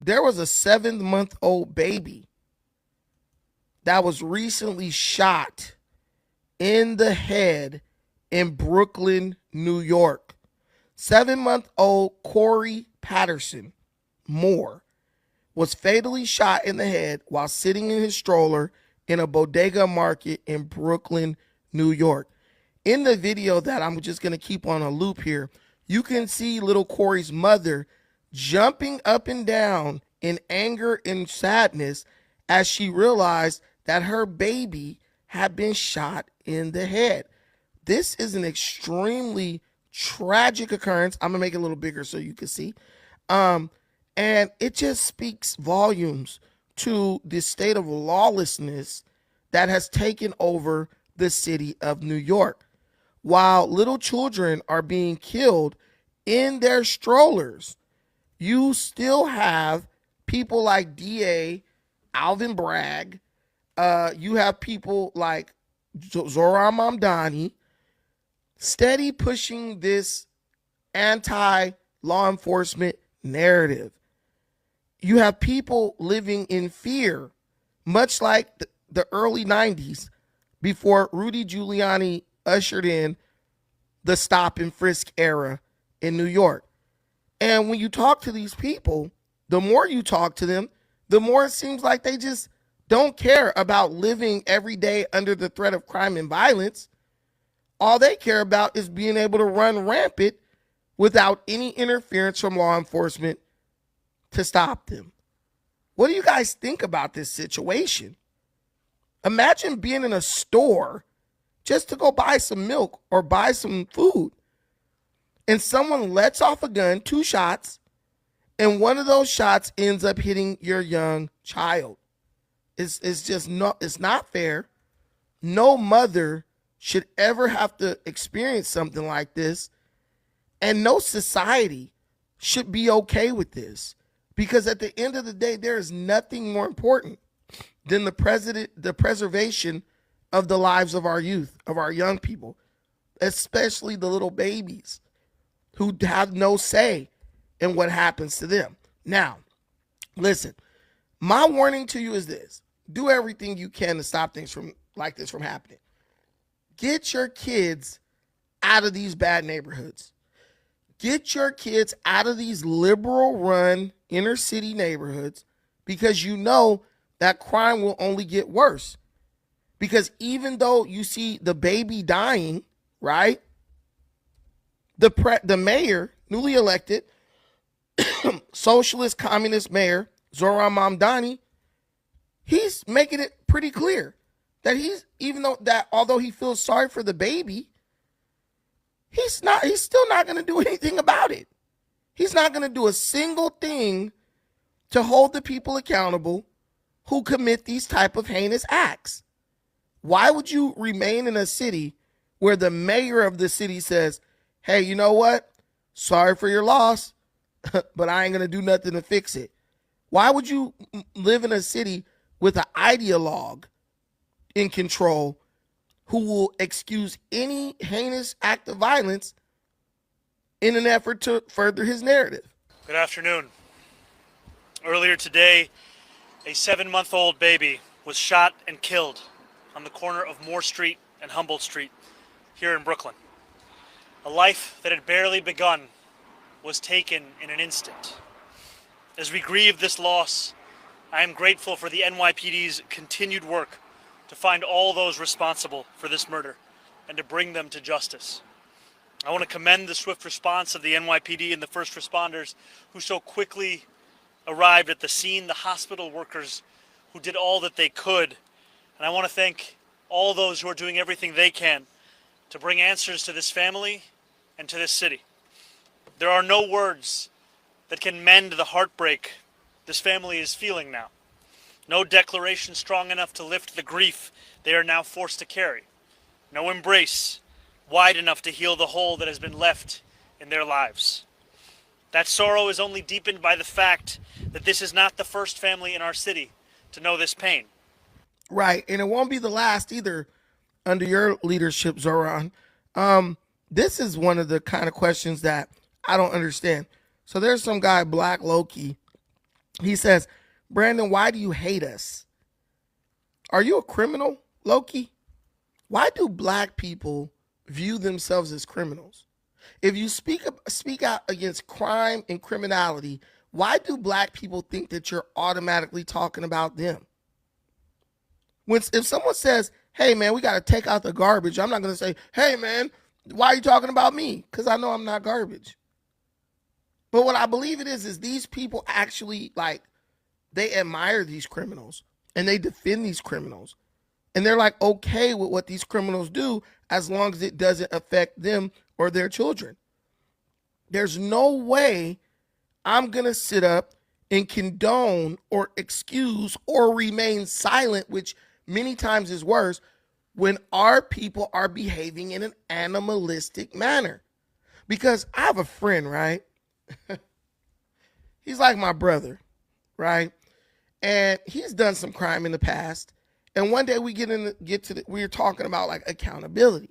There was a 7-month-old baby that was recently shot in the head in Brooklyn, New York. 7-month-old Corey Patterson Moore was fatally shot in the head while sitting in his stroller in a bodega market in Brooklyn, New York. In the video that I'm just going to keep on a loop here, you can see little Corey's mother jumping up and down in anger and sadness as she realized that her baby had been shot in the head. This is an extremely tragic occurrence. I'm going to make it a little bigger so you can see. And it just speaks volumes to the state of lawlessness that has taken over the city of New York. While little children are being killed in their strollers, you still have people like DA Alvin Bragg. You have people like Zohran Mamdani steady pushing this anti-law enforcement narrative. You have people living in fear, much like the early 90s before Rudy Giuliani ushered in the stop and frisk era in New York. And when you talk to these people, the more you talk to them, the more it seems like they just don't care about living every day under the threat of crime and violence. All they care about is being able to run rampant without any interference from law enforcement to stop them. What do you guys think about this situation? Imagine being in a store just to go buy some milk or buy some food, and someone lets off a gun, 2 shots, and one of those shots ends up hitting your young child. It's just not, it's not fair. No mother should ever have to experience something like this, and no society should be okay with this, because at the end of the day, there is nothing more important than the preservation of the lives of our youth, of our young people, especially the little babies who have no say in what happens to them. Now, listen, my warning to you is this: do everything you can to stop things from like this from happening. Get your kids out of these bad neighborhoods. Get your kids out of these liberal-run inner city neighborhoods, because you know that crime will only get worse. Because even though you see the baby dying, right? The mayor, newly elected, socialist communist mayor, Zohran Mamdani, he's making it pretty clear that although he feels sorry for the baby, he's still not going to do anything about it. He's not going to do a single thing to hold the people accountable who commit these type of heinous acts. Why would you remain in a city where the mayor of the city says, hey, you know what? Sorry for your loss, but I ain't going to do nothing to fix it? Why would you live in a city with an ideologue in control who will excuse any heinous act of violence in an effort to further his narrative? Good afternoon. Earlier today, a 7-month-old baby was shot and killed on the corner of Moore Street and Humboldt Street here in Brooklyn. A life that had barely begun was taken in an instant. As we grieve this loss, I am grateful for the NYPD's continued work to find all those responsible for this murder and to bring them to justice. I want to commend the swift response of the NYPD and the first responders who so quickly arrived at the scene, the hospital workers who did all that they could. And I want to thank all those who are doing everything they can to bring answers to this family and to this city. There are no words that can mend the heartbreak this family is feeling now. No declaration strong enough to lift the grief they are now forced to carry. No embrace wide enough to heal the hole that has been left in their lives. That sorrow is only deepened by the fact that this is not the first family in our city to know this pain. Right, and it won't be the last either under your leadership, Zohran. This is one of the kind of questions that I don't understand. So there's some guy, Black Loki, He says, Brandon, why do you hate us? Are you a criminal, Loki? Why do black people view themselves as criminals? If you speak out against crime and criminality, why do black people think that you're automatically talking about them? If someone says, hey man, we got to take out the garbage, I'm not going to say, hey man, why are you talking about me? Because I know I'm not garbage. But what I believe it is these people actually, like, they admire these criminals and they defend these criminals. And they're like okay with what these criminals do as long as it doesn't affect them or their children. There's no way I'm going to sit up and condone or excuse or remain silent, which many times is worse, when our people are behaving in an animalistic manner. Because I have a friend, right? He's like my brother, right? And he's done some crime in the past. And one day we we were talking about like accountability.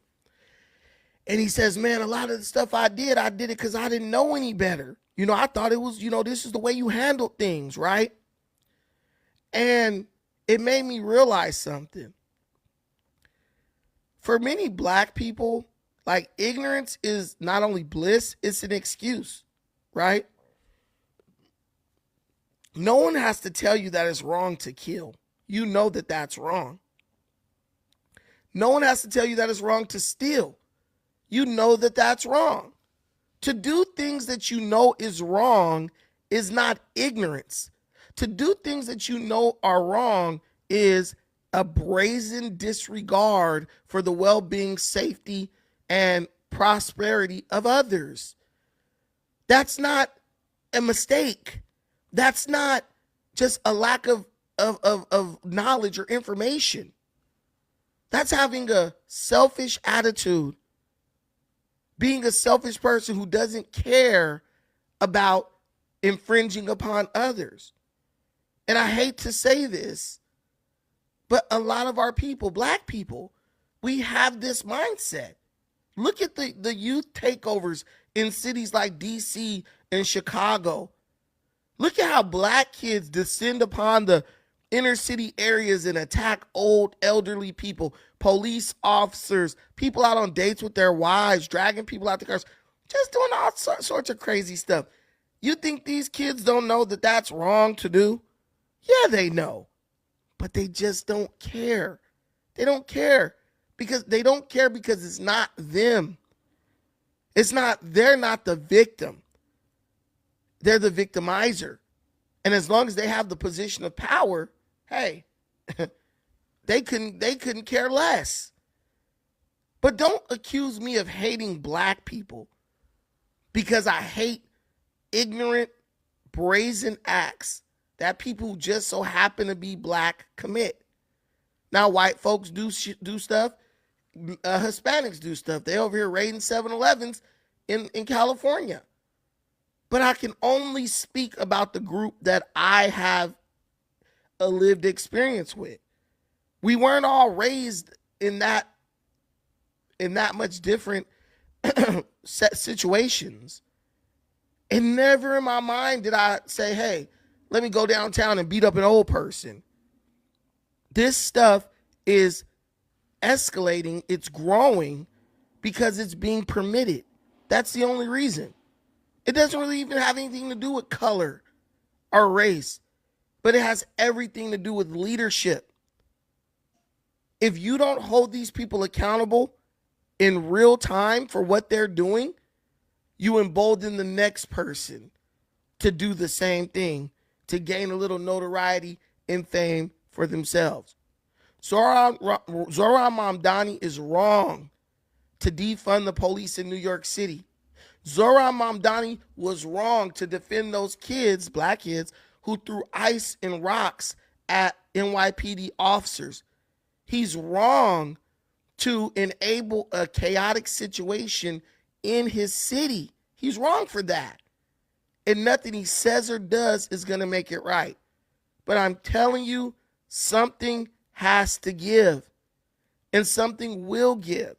And he says, man, a lot of the stuff I did it because I didn't know any better. You know, I thought it was, this is the way you handle things, right? And it made me realize something. For many black people, like, ignorance is not only bliss, it's an excuse, right? No one has to tell you that it's wrong to kill. You know that that's wrong. No one has to tell you that it's wrong to steal. You know that that's wrong. To do things that you know is wrong is not ignorance. To do things that you know are wrong is a brazen disregard for the well-being, safety, and prosperity of others. That's not a mistake. That's not just a lack of knowledge or information. That's having a selfish attitude. Being a selfish person who doesn't care about infringing upon others. And I hate to say this, but a lot of our people, black people, we have this mindset. Look at the youth takeovers in cities like DC and Chicago. Look at how black kids descend upon the inner city areas and attack old elderly people, police officers, people out on dates with their wives, dragging people out the cars, just doing all sorts of crazy stuff. You think these kids don't know that that's wrong to do? Yeah, they know, but they just don't care. They don't care because it's not them. They're not the victim. They're the victimizer. And as long as they have the position of power, hey, they couldn't care less. But don't accuse me of hating black people because I hate ignorant, brazen acts that people who just so happen to be black commit. Now, white folks do stuff. Hispanics do stuff. They over here raiding 7-Elevens in California. But I can only speak about the group that I have a lived experience with. We weren't all raised in that much different situations. And never in my mind did I say, hey, let me go downtown and beat up an old person. This stuff is escalating. It's growing because it's being permitted. That's the only reason. It doesn't really even have anything to do with color or race, but it has everything to do with leadership. If you don't hold these people accountable in real time for what they're doing, you embolden the next person to do the same thing, to gain a little notoriety and fame for themselves. Zohran Mamdani is wrong to defund the police in New York City. Zohran Mamdani was wrong to defend those kids, black kids, who threw ice and rocks at NYPD officers. He's wrong to enable a chaotic situation in his city. He's wrong for that. And nothing he says or does is going to make it right. But I'm telling you, something has to give. And something will give.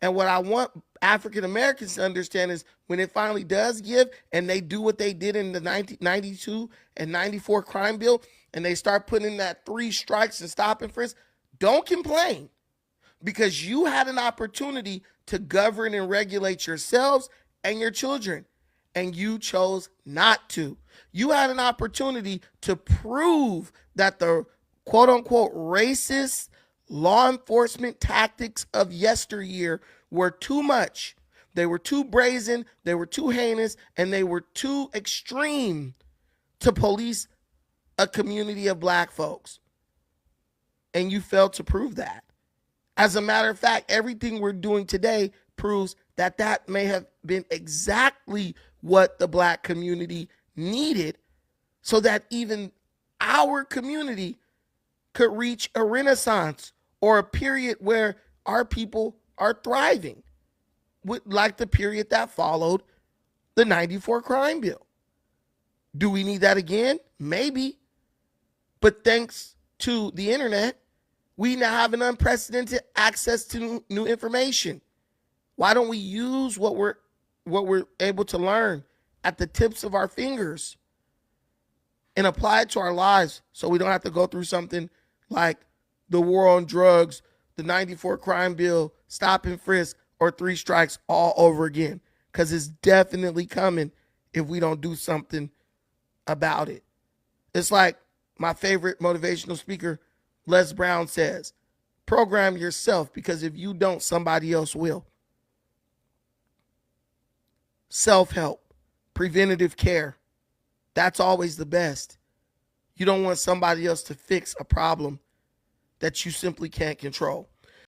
And what I want African Americans to understand is when it finally does give and they do what they did in the 1992 and 94 crime bill and they start putting in that 3 strikes and stop and frisk, don't complain, because you had an opportunity to govern and regulate yourselves and your children, and you chose not to. You had an opportunity to prove that the quote unquote racist law enforcement tactics of yesteryear were too much. They were too brazen, they were too heinous, and they were too extreme to police a community of black folks. And you failed to prove that. As a matter of fact, everything we're doing today proves that that may have been exactly what the black community needed, so that even our community could reach a renaissance or a period where our people are thriving, like the period that followed the 94 crime bill. Do we need that again? Maybe. But thanks to the internet, we now have an unprecedented access to new information. Why don't we use what we're able to learn at the tips of our fingers and apply it to our lives, so we don't have to go through something like the war on drugs, the 94 crime bill, stop and frisk, or 3 strikes all over again? Because it's definitely coming if we don't do something about it. It's like my favorite motivational speaker, Les Brown, says, program yourself, because if you don't, somebody else will. Self-help, preventative care, that's always the best. You don't want somebody else to fix a problem that you simply can't control.